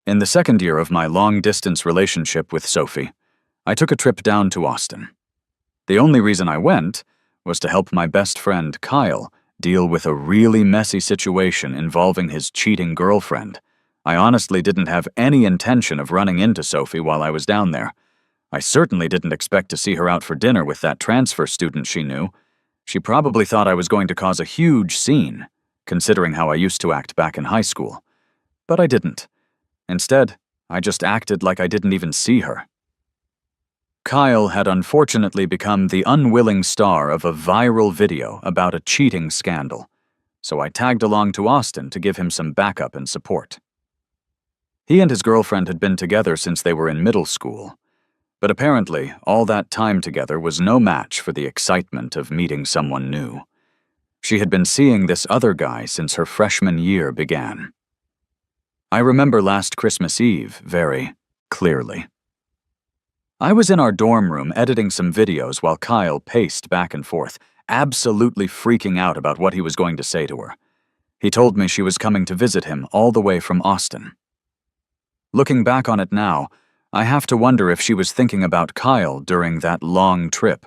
In the second year of my long-distance relationship with Sophie, I took a trip down to Austin. The only reason I went was to help my best friend, Kyle, deal with a really messy situation involving his cheating girlfriend. I honestly didn't have any intention of running into Sophie while I was down there. I certainly didn't expect to see her out for dinner with that transfer student she knew. She probably thought I was going to cause a huge scene, considering how I used to act back in high school. But I didn't. Instead, I just acted like I didn't even see her. Kyle had unfortunately become the unwilling star of a viral video about a cheating scandal, so I tagged along to Austin to give him some backup and support. He and his girlfriend had been together since they were in middle school, but apparently all that time together was no match for the excitement of meeting someone new. She had been seeing this other guy since her freshman year began. I remember last Christmas Eve very clearly. I was in our dorm room editing some videos while Kyle paced back and forth, absolutely freaking out about what he was going to say to her. He told me she was coming to visit him all the way from Austin. Looking back on it now, I have to wonder if she was thinking about Kyle during that long trip,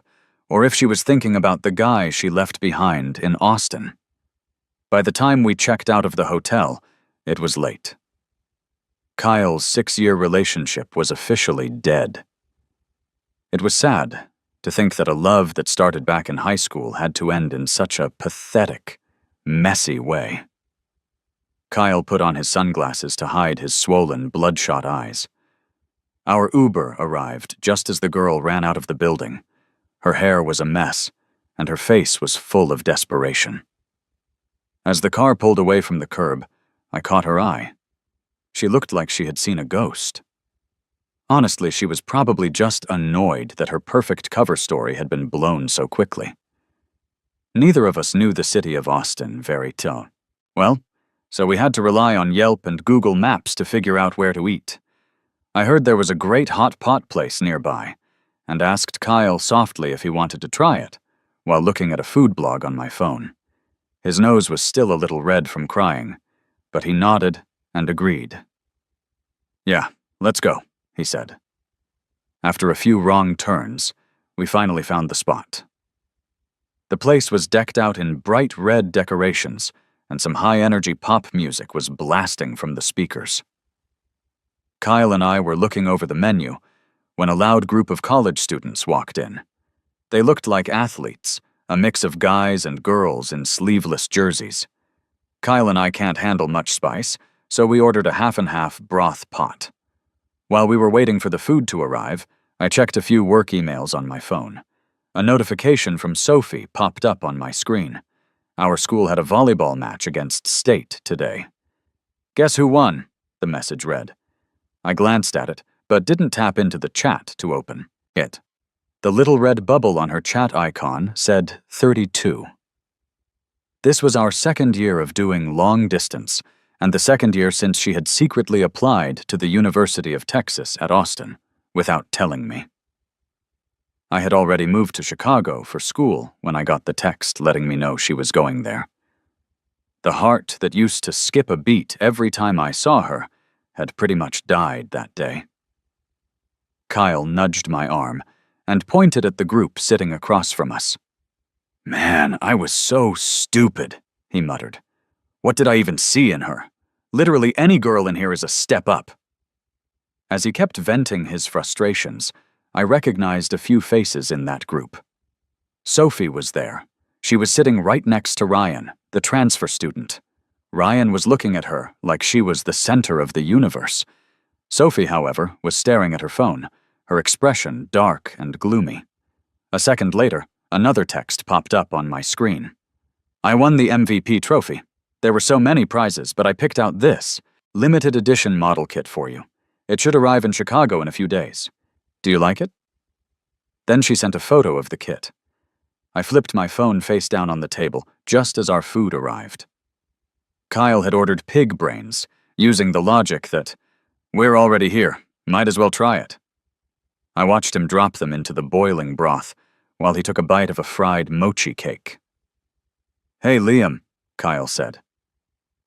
or if she was thinking about the guy she left behind in Austin. By the time we checked out of the hotel, it was late. Kyle's 6-year relationship was officially dead. It was sad to think that a love that started back in high school had to end in such a pathetic, messy way. Kyle put on his sunglasses to hide his swollen, bloodshot eyes. Our Uber arrived just as the girl ran out of the building. Her hair was a mess, and her face was full of desperation. As the car pulled away from the curb, I caught her eye. She looked like she had seen a ghost. Honestly, she was probably just annoyed that her perfect cover story had been blown so quickly. Neither of us knew the city of Austin very well, so we had to rely on Yelp and Google Maps to figure out where to eat. I heard there was a great hot pot place nearby, and asked Kyle softly if he wanted to try it, while looking at a food blog on my phone. His nose was still a little red from crying, but he nodded and agreed. "Yeah, let's go," he said. After a few wrong turns, we finally found the spot. The place was decked out in bright red decorations, and some high-energy pop music was blasting from the speakers. Kyle and I were looking over the menu when a loud group of college students walked in. They looked like athletes, a mix of guys and girls in sleeveless jerseys. Kyle and I can't handle much spice, so we ordered a half-and-half broth pot. While we were waiting for the food to arrive, I checked a few work emails on my phone. A notification from Sophie popped up on my screen. Our school had a volleyball match against State today. "Guess who won?" the message read. I glanced at it, but didn't tap into the chat to open it. The little red bubble on her chat icon said 32. This was our second year of doing long distance, and the second year since she had secretly applied to the University of Texas at Austin, without telling me. I had already moved to Chicago for school when I got the text letting me know she was going there. The heart that used to skip a beat every time I saw her had pretty much died that day. Kyle nudged my arm and pointed at the group sitting across from us. "Man, I was so stupid," he muttered. "What did I even see in her? Literally any girl in here is a step up." As he kept venting his frustrations, I recognized a few faces in that group. Sophie was there. She was sitting right next to Ryan, the transfer student. Ryan was looking at her like she was the center of the universe. Sophie, however, was staring at her phone, her expression dark and gloomy. A second later, another text popped up on my screen. "I won the MVP trophy. There were so many prizes, but I picked out this limited edition model kit for you. It should arrive in Chicago in a few days. Do you like it?" Then she sent a photo of the kit. I flipped my phone face down on the table just as our food arrived. Kyle had ordered pig brains, using the logic that, "We're already here, might as well try it." I watched him drop them into the boiling broth while he took a bite of a fried mochi cake. "Hey, Liam," Kyle said.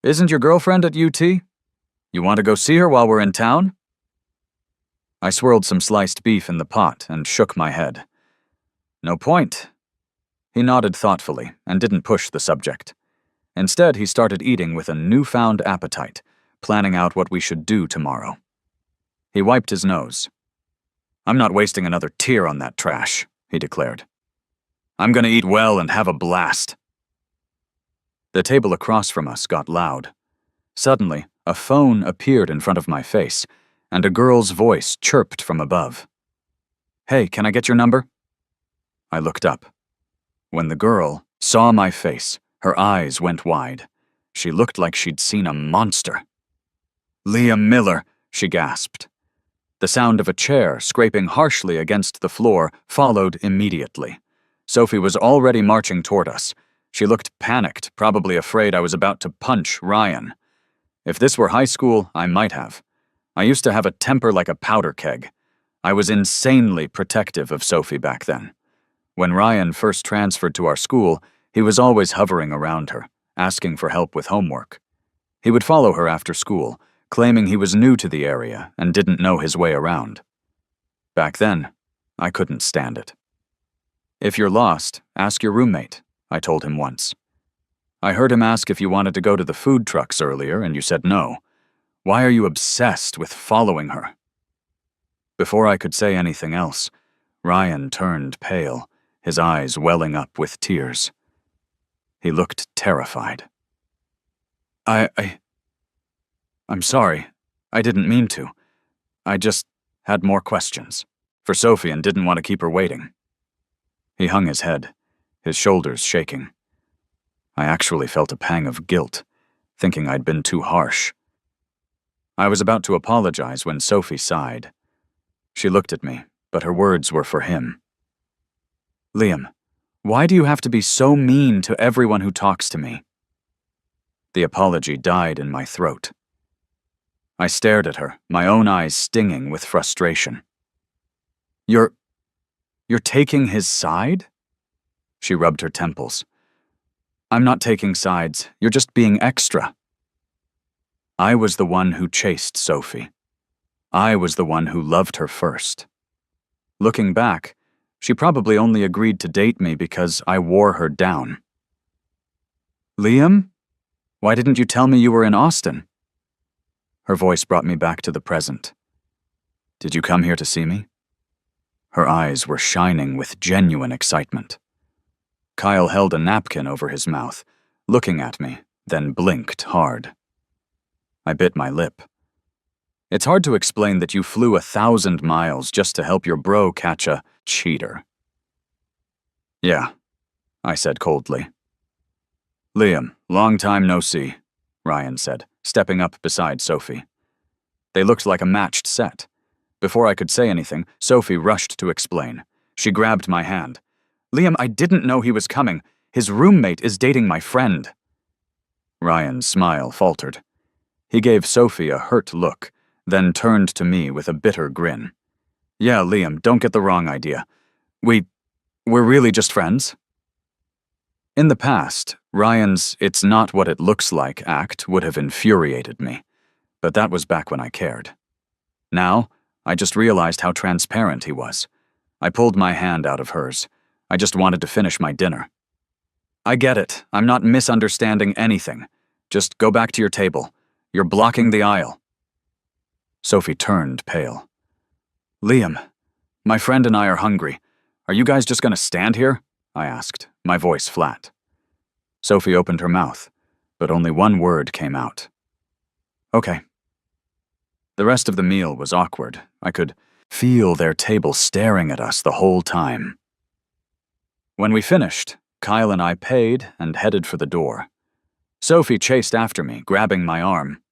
"Isn't your girlfriend at UT?" You want to go see her while we're in town? I swirled some sliced beef in the pot and shook my head. No point. He nodded thoughtfully and didn't push the subject. Instead, he started eating with a newfound appetite, planning out what we should do tomorrow. He wiped his nose. I'm not wasting another tear on that trash, he declared. I'm gonna eat well and have a blast. The table across from us got loud. Suddenly, a phone appeared in front of my face, and a girl's voice chirped from above. Hey, can I get your number? I looked up. When the girl saw my face, her eyes went wide. She looked like she'd seen a monster. Liam Miller, she gasped. The sound of a chair scraping harshly against the floor followed immediately. Sophie was already marching toward us. She looked panicked, probably afraid I was about to punch Ryan. If this were high school, I might have. I used to have a temper like a powder keg. I was insanely protective of Sophie back then. When Ryan first transferred to our school, he was always hovering around her, asking for help with homework. He would follow her after school, claiming he was new to the area and didn't know his way around. Back then, I couldn't stand it. If you're lost, ask your roommate, I told him once. I heard him ask if you wanted to go to the food trucks earlier, and you said no. Why are you obsessed with following her? Before I could say anything else, Ryan turned pale, his eyes welling up with tears. He looked terrified. I'm sorry. I didn't mean to. I just had more questions for Sophie and didn't want to keep her waiting. He hung his head, his shoulders shaking. I actually felt a pang of guilt, thinking I'd been too harsh. I was about to apologize when Sophie sighed. She looked at me, but her words were for him. Liam, why do you have to be so mean to everyone who talks to me? The apology died in my throat. I stared at her, my own eyes stinging with frustration. You're taking his side? She rubbed her temples. I'm not taking sides, you're just being extra. I was the one who chased Sophie. I was the one who loved her first. Looking back, she probably only agreed to date me because I wore her down. Liam? Why didn't you tell me you were in Austin? Her voice brought me back to the present. Did you come here to see me? Her eyes were shining with genuine excitement. Kyle held a napkin over his mouth, looking at me, then blinked hard. I bit my lip. It's hard to explain that you flew 1,000 miles just to help your bro catch a cheater. Yeah, I said coldly. Liam, long time no see, Ryan said, stepping up beside Sophie. They looked like a matched set. Before I could say anything, Sophie rushed to explain. She grabbed my hand. Liam, I didn't know he was coming. His roommate is dating my friend. Ryan's smile faltered. He gave Sophie a hurt look, then turned to me with a bitter grin. Yeah, Liam, don't get the wrong idea. We're really just friends. In the past, Ryan's "it's not what it looks like" act would have infuriated me, but that was back when I cared. Now, I just realized how transparent he was. I pulled my hand out of hers. I just wanted to finish my dinner. I get it. I'm not misunderstanding anything. Just go back to your table. You're blocking the aisle. Sophie turned pale. Liam, my friend and I are hungry. Are you guys just gonna stand here? I asked, my voice flat. Sophie opened her mouth, but only one word came out. Okay. The rest of the meal was awkward. I could feel their table staring at us the whole time. When we finished, Kyle and I paid and headed for the door. Sophie chased after me, grabbing my arm.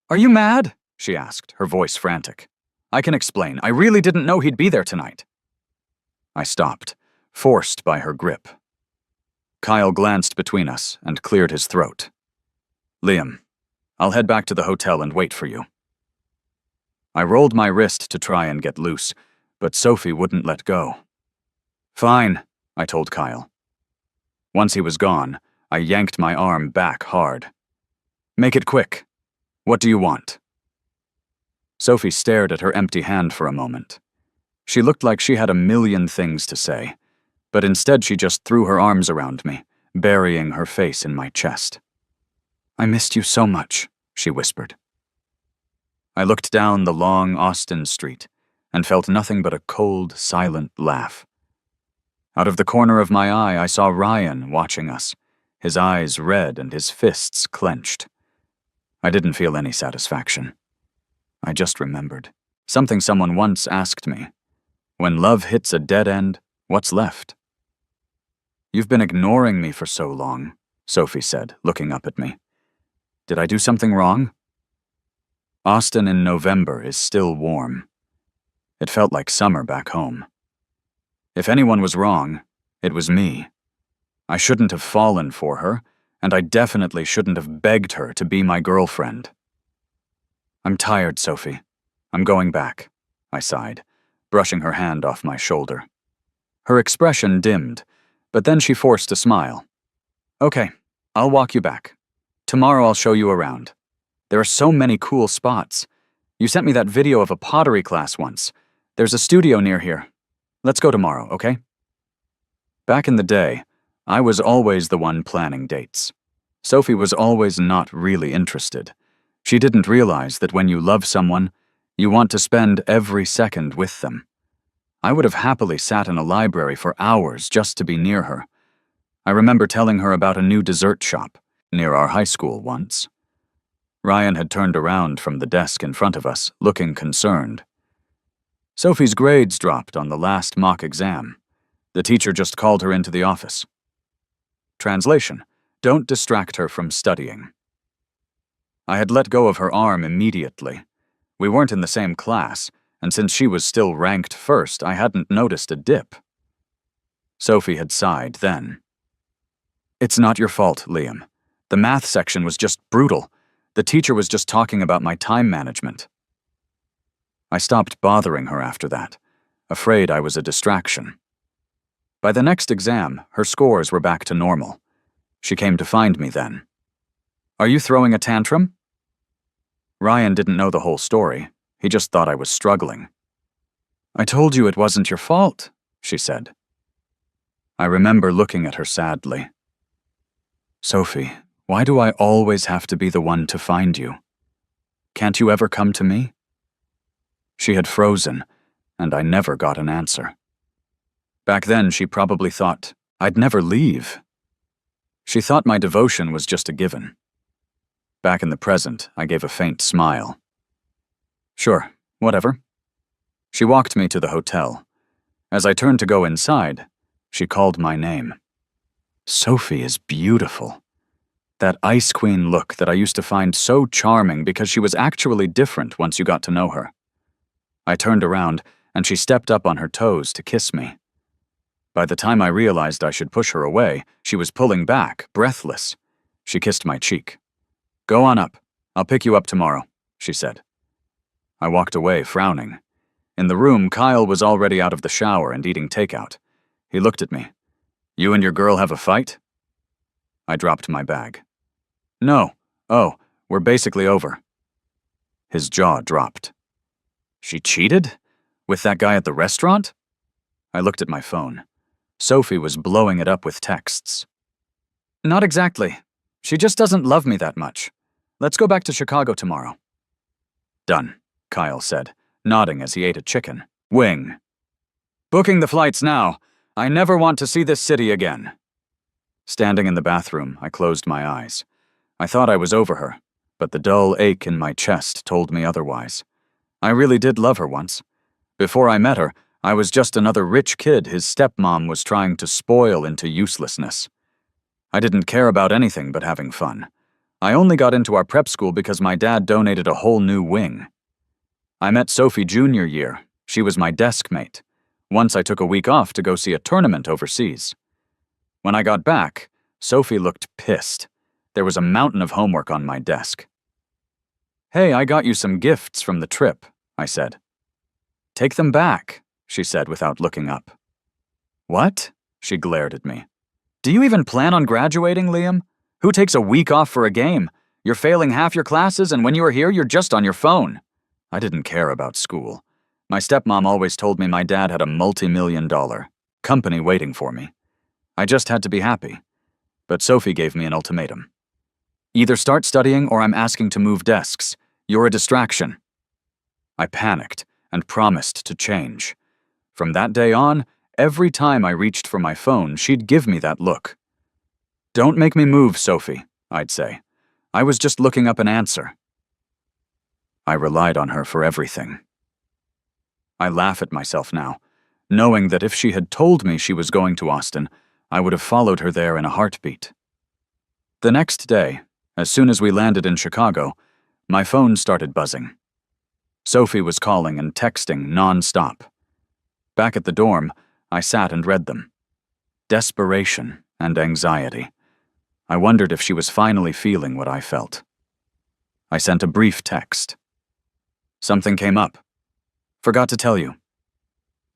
Are you mad? She asked, her voice frantic. I can explain. I really didn't know he'd be there tonight. I stopped, forced by her grip. Kyle glanced between us and cleared his throat. Liam, I'll head back to the hotel and wait for you. I rolled my wrist to try and get loose, but Sophie wouldn't let go. Fine, I told Kyle. Once he was gone, I yanked my arm back hard. Make it quick. What do you want? Sophie stared at her empty hand for a moment. She looked like she had a million things to say, but instead she just threw her arms around me, burying her face in my chest. "I missed you so much," she whispered. I looked down the long Austin street and felt nothing but a cold, silent laugh. Out of the corner of my eye, I saw Ryan watching us, his eyes red and his fists clenched. I didn't feel any satisfaction. I just remembered something someone once asked me. When love hits a dead end, what's left? "You've been ignoring me for so long," Sophie said, looking up at me. "Did I do something wrong?" Austin in November is still warm. It felt like summer back home. If anyone was wrong, it was me. I shouldn't have fallen for her, and I definitely shouldn't have begged her to be my girlfriend. "I'm tired, Sophie. I'm going back," I sighed, brushing her hand off my shoulder. Her expression dimmed, but then she forced a smile. "Okay, I'll walk you back. Tomorrow I'll show you around. There are so many cool spots. You sent me that video of a pottery class once. There's a studio near here. Let's go tomorrow, okay?" Back in the day, I was always the one planning dates. Sophie was always not really interested. She didn't realize that when you love someone, you want to spend every second with them. I would have happily sat in a library for hours just to be near her. I remember telling her about a new dessert shop near our high school once. Ryan had turned around from the desk in front of us, looking concerned. Sophie's grades dropped on the last mock exam. The teacher just called her into the office. Translation: don't distract her from studying. I had let go of her arm immediately. We weren't in the same class, and since she was still ranked first, I hadn't noticed a dip. Sophie had sighed then. "It's not your fault, Liam. The math section was just brutal. The teacher was just talking about my time management." I stopped bothering her after that, afraid I was a distraction. By the next exam, her scores were back to normal. She came to find me then. "Are you throwing a tantrum?" Ryan didn't know the whole story. He just thought I was struggling. "I told you it wasn't your fault," she said. I remember looking at her sadly. "Sophie, why do I always have to be the one to find you? Can't you ever come to me?" She had frozen, and I never got an answer. Back then, she probably thought I'd never leave. She thought my devotion was just a given. Back in the present, I gave a faint smile. "Sure, whatever." She walked me to the hotel. As I turned to go inside, she called my name. Sophie is beautiful. That ice queen look that I used to find so charming because she was actually different once you got to know her. I turned around, and she stepped up on her toes to kiss me. By the time I realized I should push her away, she was pulling back, breathless. She kissed my cheek. "Go on up. I'll pick you up tomorrow," she said. I walked away, frowning. In the room, Kyle was already out of the shower and eating takeout. He looked at me. "You and your girl have a fight?" I dropped my bag. "No. Oh, we're basically over." His jaw dropped. "She cheated? With that guy at the restaurant?" I looked at my phone. Sophie was blowing it up with texts. "Not exactly. She just doesn't love me that much. Let's go back to Chicago tomorrow." "Done," Kyle said, nodding as he ate a chicken wing. "Booking the flights now. I never want to see this city again." Standing in the bathroom, I closed my eyes. I thought I was over her, but the dull ache in my chest told me otherwise. I really did love her once. Before I met her, I was just another rich kid his stepmom was trying to spoil into uselessness. I didn't care about anything but having fun. I only got into our prep school because my dad donated a whole new wing. I met Sophie junior year. She was my desk mate. Once I took a week off to go see a tournament overseas. When I got back, Sophie looked pissed. There was a mountain of homework on my desk. "Hey, I got you some gifts from the trip," I said. "Take them back," she said without looking up. "What?" She glared at me. "Do you even plan on graduating, Liam? Who takes a week off for a game? You're failing half your classes, and when you are here, you're just on your phone." I didn't care about school. My stepmom always told me my dad had a multi-million-dollar company waiting for me. I just had to be happy. But Sophie gave me an ultimatum. Either start studying or I'm asking to move desks. You're a distraction. I panicked and promised to change. From that day on, every time I reached for my phone, she'd give me that look. "Don't make me move, Sophie," I'd say. "I was just looking up an answer." I relied on her for everything. I laugh at myself now, knowing that if she had told me she was going to Austin, I would have followed her there in a heartbeat. The next day, as soon as we landed in Chicago, my phone started buzzing. Sophie was calling and texting non-stop. Back at the dorm, I sat and read them. Desperation and anxiety. I wondered if she was finally feeling what I felt. I sent a brief text. Something came up. Forgot to tell you.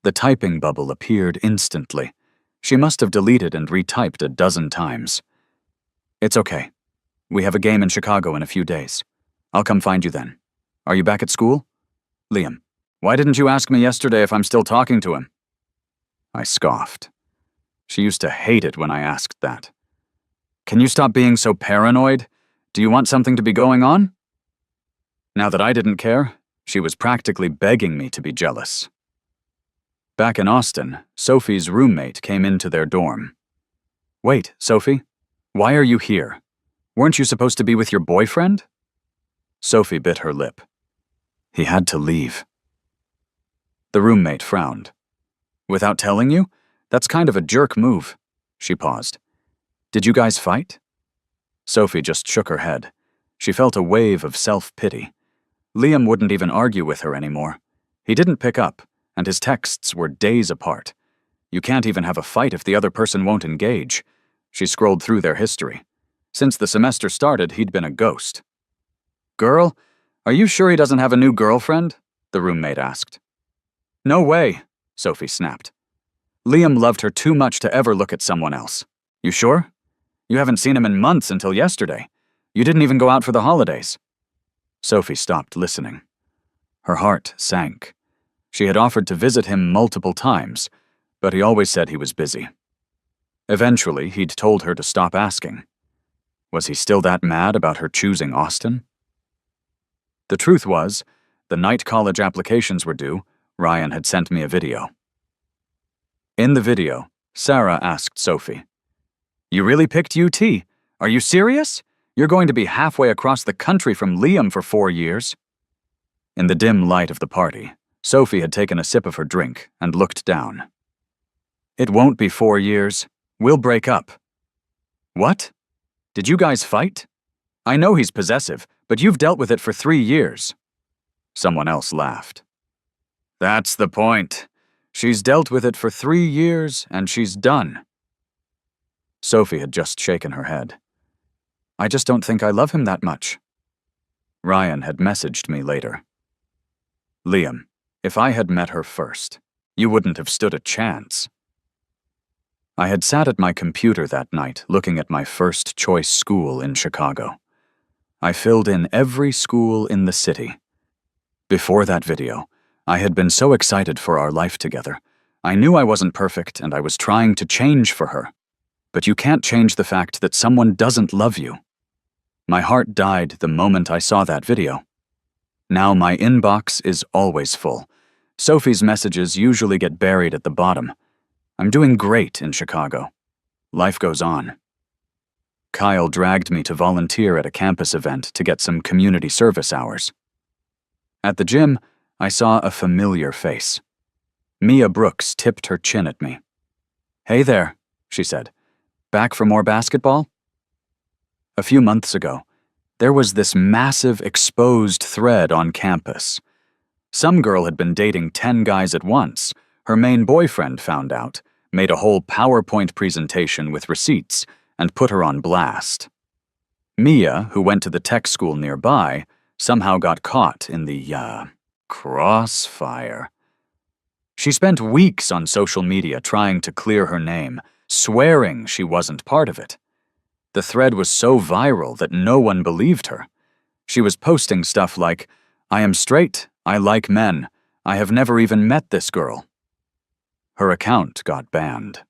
The typing bubble appeared instantly. She must have deleted and retyped a dozen times. "It's okay. We have a game in Chicago in a few days. I'll come find you then. Are you back at school? Liam, why didn't you ask me yesterday if I'm still talking to him?" I scoffed. She used to hate it when I asked that. "Can you stop being so paranoid? Do you want something to be going on?" Now that I didn't care, she was practically begging me to be jealous. Back in Austin, Sophie's roommate came into their dorm. "Wait, Sophie, why are you here? Weren't you supposed to be with your boyfriend?" Sophie bit her lip. "He had to leave." The roommate frowned. "Without telling you? That's kind of a jerk move." She paused. "Did you guys fight?" Sophie just shook her head. She felt a wave of self-pity. Liam wouldn't even argue with her anymore. He didn't pick up, and his texts were days apart. You can't even have a fight if the other person won't engage. She scrolled through their history. Since the semester started, he'd been a ghost. "Girl, are you sure he doesn't have a new girlfriend?" the roommate asked. "No way," Sophie snapped. "Liam loved her too much to ever look at someone else. You sure? You haven't seen him in months until yesterday. You didn't even go out for the holidays." Sophie stopped listening. Her heart sank. She had offered to visit him multiple times, but he always said he was busy. Eventually, he'd told her to stop asking. Was he still that mad about her choosing Austin? The truth was, the night college applications were due, Ryan had sent me a video. In the video, Sarah asked Sophie, "You really picked UT? Are you serious? You're going to be halfway across the country from Liam for 4 years." In the dim light of the party, Sophie had taken a sip of her drink and looked down. "It won't be 4 years. We'll break up." "What? Did you guys fight? I know he's possessive, but you've dealt with it for 3 years." Someone else laughed. "That's the point. She's dealt with it for 3 years, and she's done." Sophie had just shaken her head. "I just don't think I love him that much." Ryan had messaged me later. "Liam, if I had met her first, you wouldn't have stood a chance." I had sat at my computer that night looking at my first choice school in Chicago. I filled in every school in the city. Before that video, I had been so excited for our life together. I knew I wasn't perfect and I was trying to change for her. But you can't change the fact that someone doesn't love you. My heart died the moment I saw that video. Now my inbox is always full. Sophie's messages usually get buried at the bottom. I'm doing great in Chicago. Life goes on. Kyle dragged me to volunteer at a campus event to get some community service hours. At the gym, I saw a familiar face. Mia Brooks tipped her chin at me. "Hey there," she said. "Back for more basketball?" A few months ago, there was this massive exposed thread on campus. Some girl had been dating 10 guys at once. Her main boyfriend found out, made a whole PowerPoint presentation with receipts, and put her on blast. Mia, who went to the tech school nearby, somehow got caught in the, crossfire. She spent weeks on social media trying to clear her name, swearing she wasn't part of it. The thread was so viral that no one believed her. She was posting stuff like, I am straight. I like men. I have never even met this girl. Her account got banned.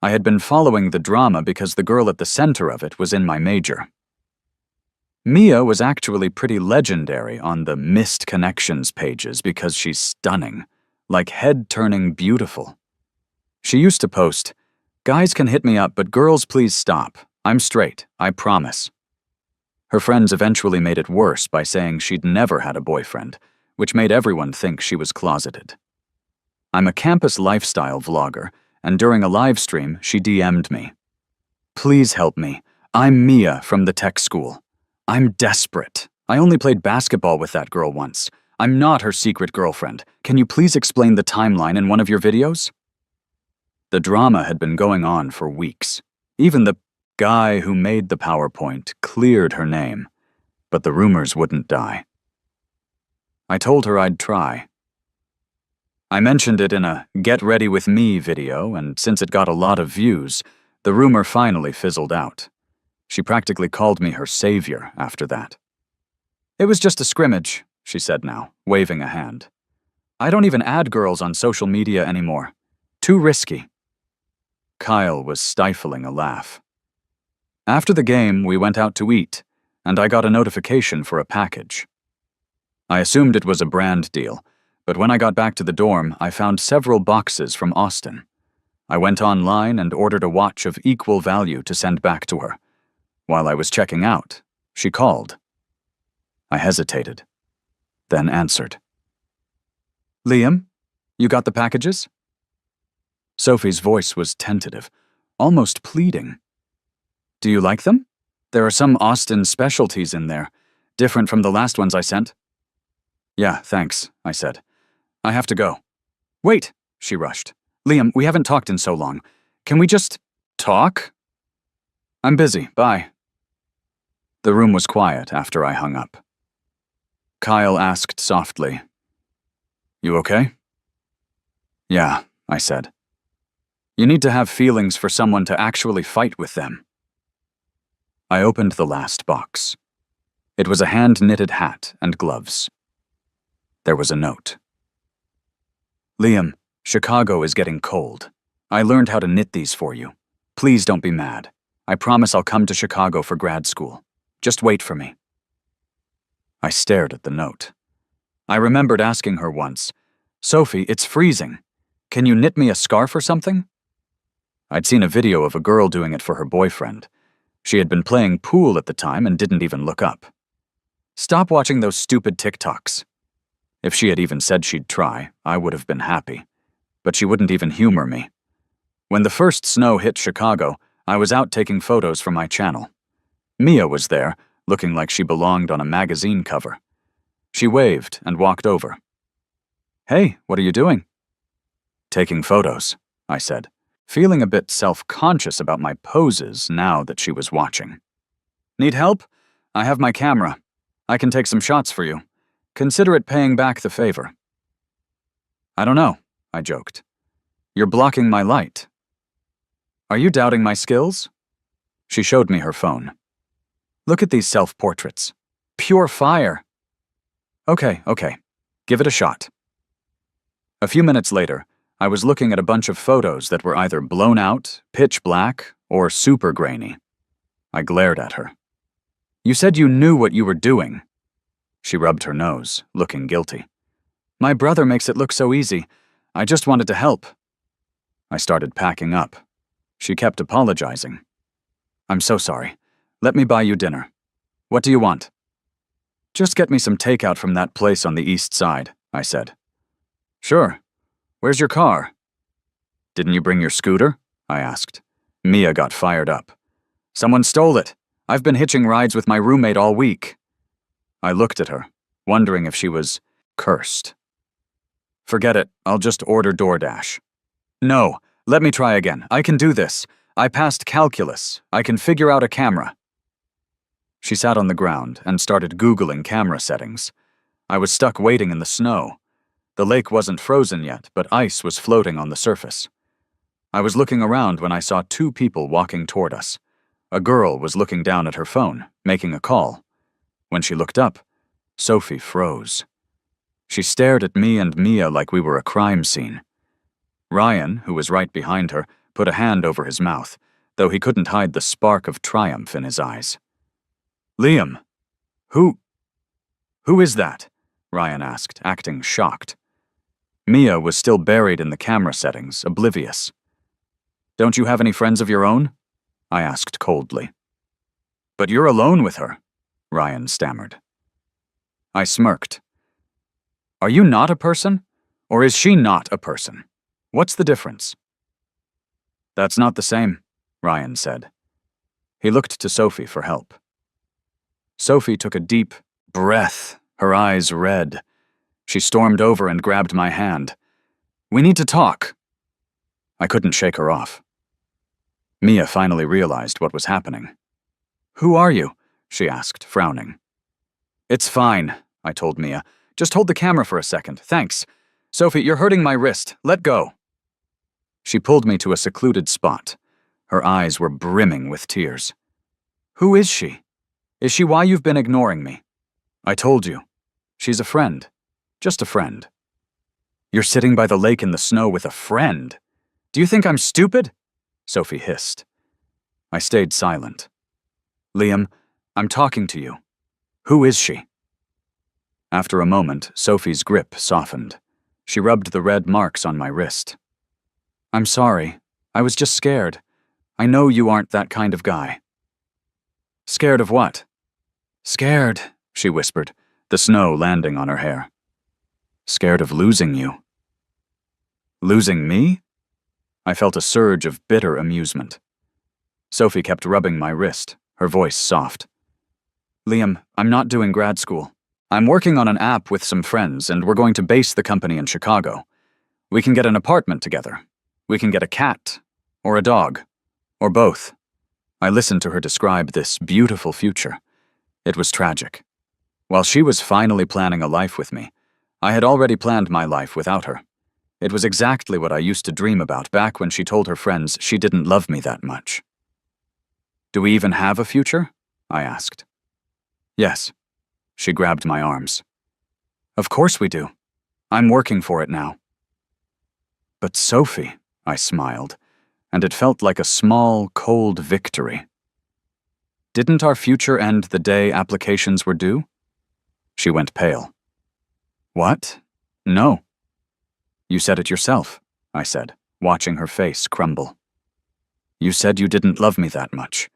I had been following the drama because the girl at the center of it was in my major. Mia was actually pretty legendary on the missed connections pages because she's stunning, like head-turning beautiful. She used to post, "Guys can hit me up, but girls please stop. I'm straight, I promise." Her friends eventually made it worse by saying she'd never had a boyfriend, which made everyone think she was closeted. I'm a campus lifestyle vlogger, and during a live stream, she DM'd me. "Please help me. I'm Mia from the tech school. I'm desperate. I only played basketball with that girl once. I'm not her secret girlfriend. Can you please explain the timeline in one of your videos?" The drama had been going on for weeks. Even the guy who made the PowerPoint cleared her name, but the rumors wouldn't die. I told her I'd try. I mentioned it in a Get Ready With Me video, and since it got a lot of views, the rumor finally fizzled out. She practically called me her savior after that. "It was just a scrimmage," she said now, waving a hand. "I don't even add girls on social media anymore. Too risky." Kyle was stifling a laugh. After the game, we went out to eat, and I got a notification for a package. I assumed it was a brand deal, but when I got back to the dorm, I found several boxes from Austin. I went online and ordered a watch of equal value to send back to her. While I was checking out, she called. I hesitated, then answered. "Liam, you got the packages?" Sophie's voice was tentative, almost pleading. "Do you like them? There are some Austin specialties in there, different from the last ones I sent." "Yeah, thanks," I said. "I have to go." "Wait," she rushed. "Liam, we haven't talked in so long. Can we just talk?" "I'm busy, bye." The room was quiet after I hung up. Kyle asked softly, "You okay?" "Yeah," I said. "You need to have feelings for someone to actually fight with them." I opened the last box. It was a hand-knitted hat and gloves. There was a note. "Liam, Chicago is getting cold. I learned how to knit these for you. Please don't be mad. I promise I'll come to Chicago for grad school. Just wait for me." I stared at the note. I remembered asking her once, "Sophie, it's freezing. Can you knit me a scarf or something?" I'd seen a video of a girl doing it for her boyfriend. She had been playing pool at the time and didn't even look up. Stop watching those stupid TikToks. If she had even said she'd try, I would have been happy. But she wouldn't even humor me. When the first snow hit Chicago, I was out taking photos for my channel. Mia was there, looking like she belonged on a magazine cover. She waved and walked over. "Hey, what are you doing?" "Taking photos," I said, feeling a bit self-conscious about my poses now that she was watching. "Need help? I have my camera. I can take some shots for you. Consider it paying back the favor." "I don't know," I joked. "You're blocking my light." "Are you doubting my skills?" She showed me her phone. "Look at these self-portraits. Pure fire." Okay. Give it a shot." A few minutes later, I was looking at a bunch of photos that were either blown out, pitch black, or super grainy. I glared at her. "You said you knew what you were doing." She rubbed her nose, looking guilty. "My brother makes it look so easy. I just wanted to help." I started packing up. She kept apologizing. "I'm so sorry. Let me buy you dinner. What do you want?" "Just get me some takeout from that place on the east side," I said. "Sure. Where's your car?" "Didn't you bring your scooter?" I asked. Mia got fired up. "Someone stole it. I've been hitching rides with my roommate all week." I looked at her, wondering if she was cursed. "Forget it. I'll just order DoorDash." "No, let me try again. I can do this. I passed calculus. I can figure out a camera." She sat on the ground and started Googling camera settings. I was stuck waiting in the snow. The lake wasn't frozen yet, but ice was floating on the surface. I was looking around when I saw two people walking toward us. A girl was looking down at her phone, making a call. When she looked up, Sophie froze. She stared at me and Mia like we were a crime scene. Ryan, who was right behind her, put a hand over his mouth, though he couldn't hide the spark of triumph in his eyes. Liam, who is that? Ryan asked, acting shocked. Mia was still buried in the camera settings, oblivious. Don't you have any friends of your own? I asked coldly. But you're alone with her, Ryan stammered. I smirked. Are you not a person? Or is she not a person? What's the difference? That's not the same, Ryan said. He looked to Sophie for help. Sophie took a deep breath, her eyes red. She stormed over and grabbed my hand. We need to talk. I couldn't shake her off. Mia finally realized what was happening. Who are you? She asked, frowning. It's fine, I told Mia. Just hold the camera for a second, thanks. Sophie, you're hurting my wrist. Let go. She pulled me to a secluded spot. Her eyes were brimming with tears. Who is she? Is she why you've been ignoring me? I told you. She's a friend. Just a friend. You're sitting by the lake in the snow with a friend. Do you think I'm stupid? Sophie hissed. I stayed silent. Liam, I'm talking to you. Who is she? After a moment, Sophie's grip softened. She rubbed the red marks on my wrist. I'm sorry. I was just scared. I know you aren't that kind of guy. Scared of what? Scared, she whispered, the snow landing on her hair. Scared of losing you. Losing me? I felt a surge of bitter amusement. Sophie kept rubbing my wrist, her voice soft. Liam, I'm not doing grad school. I'm working on an app with some friends, and we're going to base the company in Chicago. We can get an apartment together. We can get a cat, or a dog, or both. I listened to her describe this beautiful future. It was tragic. While she was finally planning a life with me, I had already planned my life without her. It was exactly what I used to dream about back when she told her friends she didn't love me that much. Do we even have a future? I asked. Yes. She grabbed my arms. Of course we do. I'm working for it now. But Sophie, I smiled, and it felt like a small, cold victory. Didn't our future end the day applications were due? She went pale. What? No. You said it yourself, I said, watching her face crumble. You said you didn't love me that much.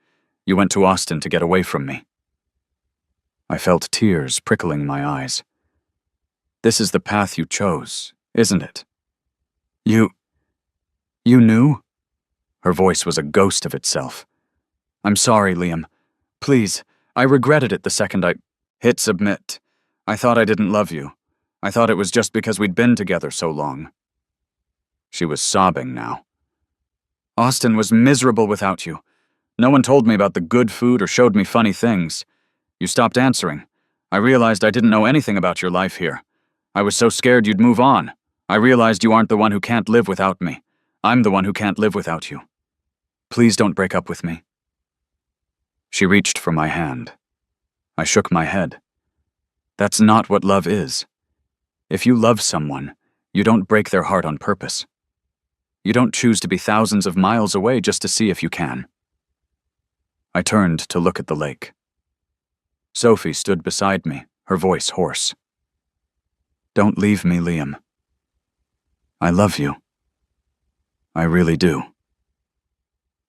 You went to Austin to get away from me. I felt tears prickling my eyes. This is the path you chose, isn't it? You knew? Her voice was a ghost of itself. I'm sorry, Liam. Please, I regretted it the second I hit submit. I thought I didn't love you. I thought it was just because we'd been together so long. She was sobbing now. Austin was miserable without you. No one told me about the good food or showed me funny things. You stopped answering. I realized I didn't know anything about your life here. I was so scared you'd move on. I realized you aren't the one who can't live without me. I'm the one who can't live without you. Please don't break up with me. She reached for my hand. I shook my head. That's not what love is. If you love someone, you don't break their heart on purpose. You don't choose to be thousands of miles away just to see if you can. I turned to look at the lake. Sophie stood beside me, her voice hoarse. Don't leave me, Liam. I love you. I really do.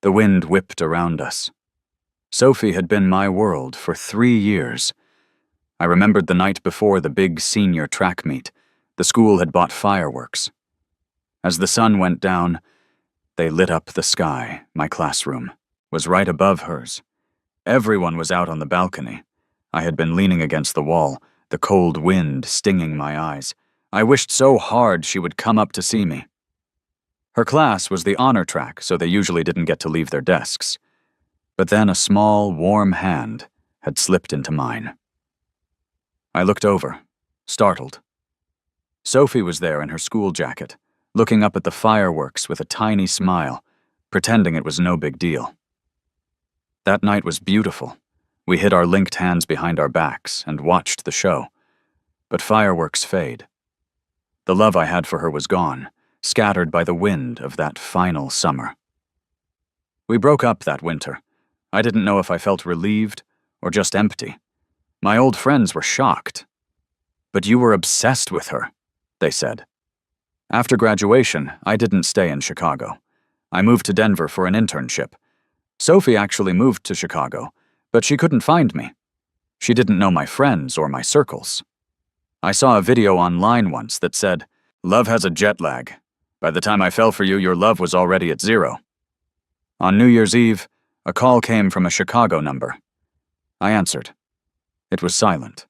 The wind whipped around us. Sophie had been my world for 3 years. I remembered the night before the big senior track meet. The school had bought fireworks. As the sun went down, they lit up the sky. My classroom was right above hers. Everyone was out on the balcony. I had been leaning against the wall, the cold wind stinging my eyes. I wished so hard she would come up to see me. Her class was the honor track, so they usually didn't get to leave their desks. But then a small, warm hand had slipped into mine. I looked over, startled. Sophie was there in her school jacket, looking up at the fireworks with a tiny smile, pretending it was no big deal. That night was beautiful. We hid our linked hands behind our backs and watched the show. But fireworks fade. The love I had for her was gone, scattered by the wind of that final summer. We broke up that winter. I didn't know if I felt relieved or just empty. My old friends were shocked. "But you were obsessed with her," they said. After graduation, I didn't stay in Chicago. I moved to Denver for an internship. Sophie actually moved to Chicago, but she couldn't find me. She didn't know my friends or my circles. I saw a video online once that said, "Love has a jet lag. By the time I fell for you, your love was already at 0. On New Year's Eve, a call came from a Chicago number. I answered. It was silent.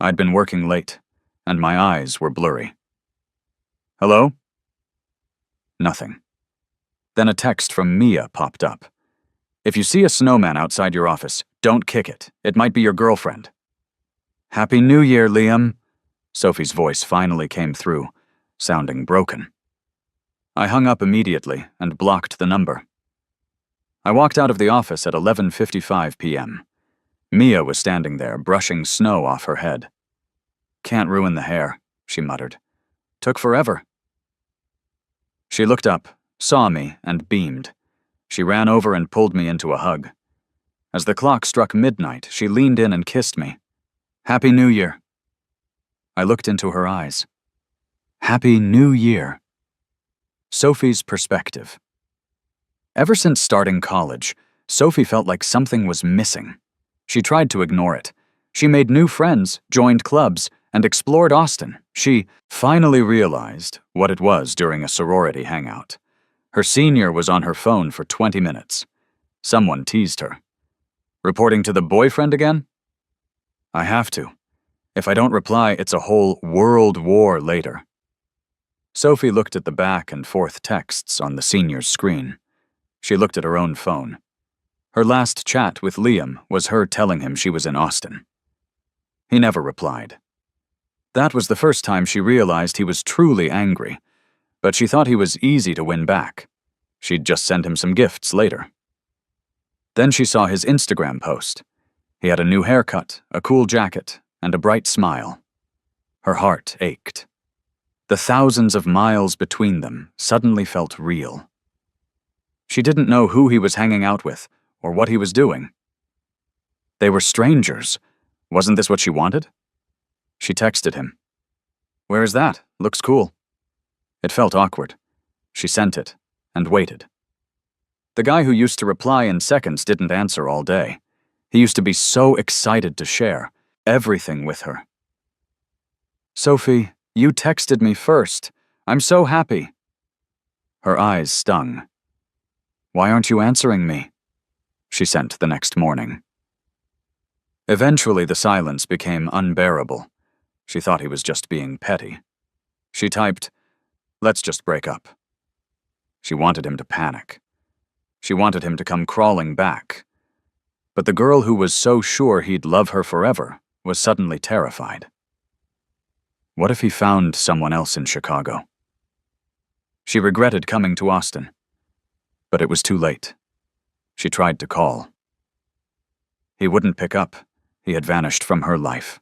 I'd been working late, and my eyes were blurry. "Hello?" Nothing. Then a text from Mia popped up. "If you see a snowman outside your office, don't kick it. It might be your girlfriend." "Happy New Year, Liam." Sophie's voice finally came through, sounding broken. I hung up immediately and blocked the number. I walked out of the office at 11:55 p.m. Mia was standing there, brushing snow off her head. "Can't ruin the hair," she muttered. "Took forever." She looked up, saw me, and beamed. She ran over and pulled me into a hug. As the clock struck midnight, she leaned in and kissed me. "Happy New Year." I looked into her eyes. Happy New Year. Sophie's perspective. Ever since starting college, Sophie felt like something was missing. She tried to ignore it. She made new friends, joined clubs, and explored Austin. She finally realized what it was during a sorority hangout. Her senior was on her phone for 20 minutes. Someone teased her. "Reporting to the boyfriend again?" "I have to. If I don't reply, it's a whole world war later." Sophie looked at the back and forth texts on the senior's screen. She looked at her own phone. Her last chat with Liam was her telling him she was in Austin. He never replied. That was the first time she realized he was truly angry, but she thought he was easy to win back. She'd just send him some gifts later. Then she saw his Instagram post. He had a new haircut, a cool jacket, and a bright smile. Her heart ached. The thousands of miles between them suddenly felt real. She didn't know who he was hanging out with or what he was doing. They were strangers. Wasn't this what she wanted? She texted him. "Where is that? Looks cool." It felt awkward. She sent it and waited. The guy who used to reply in seconds didn't answer all day. He used to be so excited to share everything with her. "Sophie, you texted me first. I'm so happy." Her eyes stung. "Why aren't you answering me?" she sent the next morning. Eventually, the silence became unbearable. She thought he was just being petty. She typed, "Let's just break up." She wanted him to panic. She wanted him to come crawling back. But the girl who was so sure he'd love her forever was suddenly terrified. What if he found someone else in Chicago? She regretted coming to Austin, but it was too late. She tried to call. He wouldn't pick up. He had vanished from her life.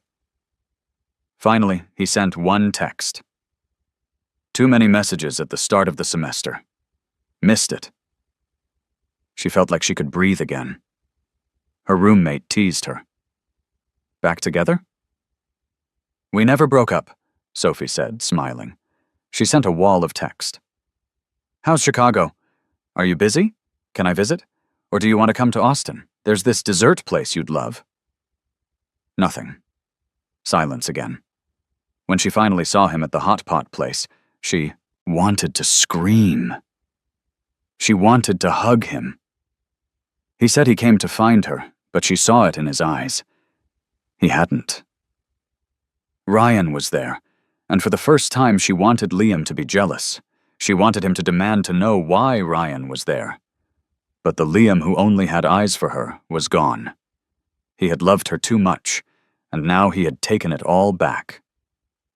Finally, he sent one text. "Too many messages at the start of the semester. Missed it." She felt like she could breathe again. Her roommate teased her. "Back together?" "We never broke up," Sophie said, smiling. She sent a wall of text. "How's Chicago? Are you busy? Can I visit? Or do you want to come to Austin? There's this dessert place you'd love." Nothing. Silence again. When she finally saw him at the hot pot place, she wanted to scream. She wanted to hug him. He said he came to find her, but she saw it in his eyes. He hadn't. Ryan was there, and for the first time she wanted Liam to be jealous. She wanted him to demand to know why Ryan was there. But the Liam who only had eyes for her was gone. He had loved her too much, and now he had taken it all back.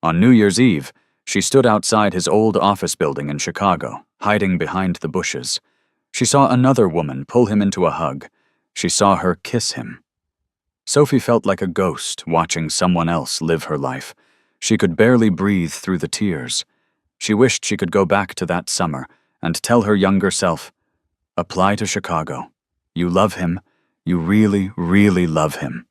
On New Year's Eve, she stood outside his old office building in Chicago, hiding behind the bushes. She saw another woman pull him into a hug. She saw her kiss him. Sophie felt like a ghost watching someone else live her life. She could barely breathe through the tears. She wished she could go back to that summer and tell her younger self, "Apply to Chicago. You love him. You really, really love him."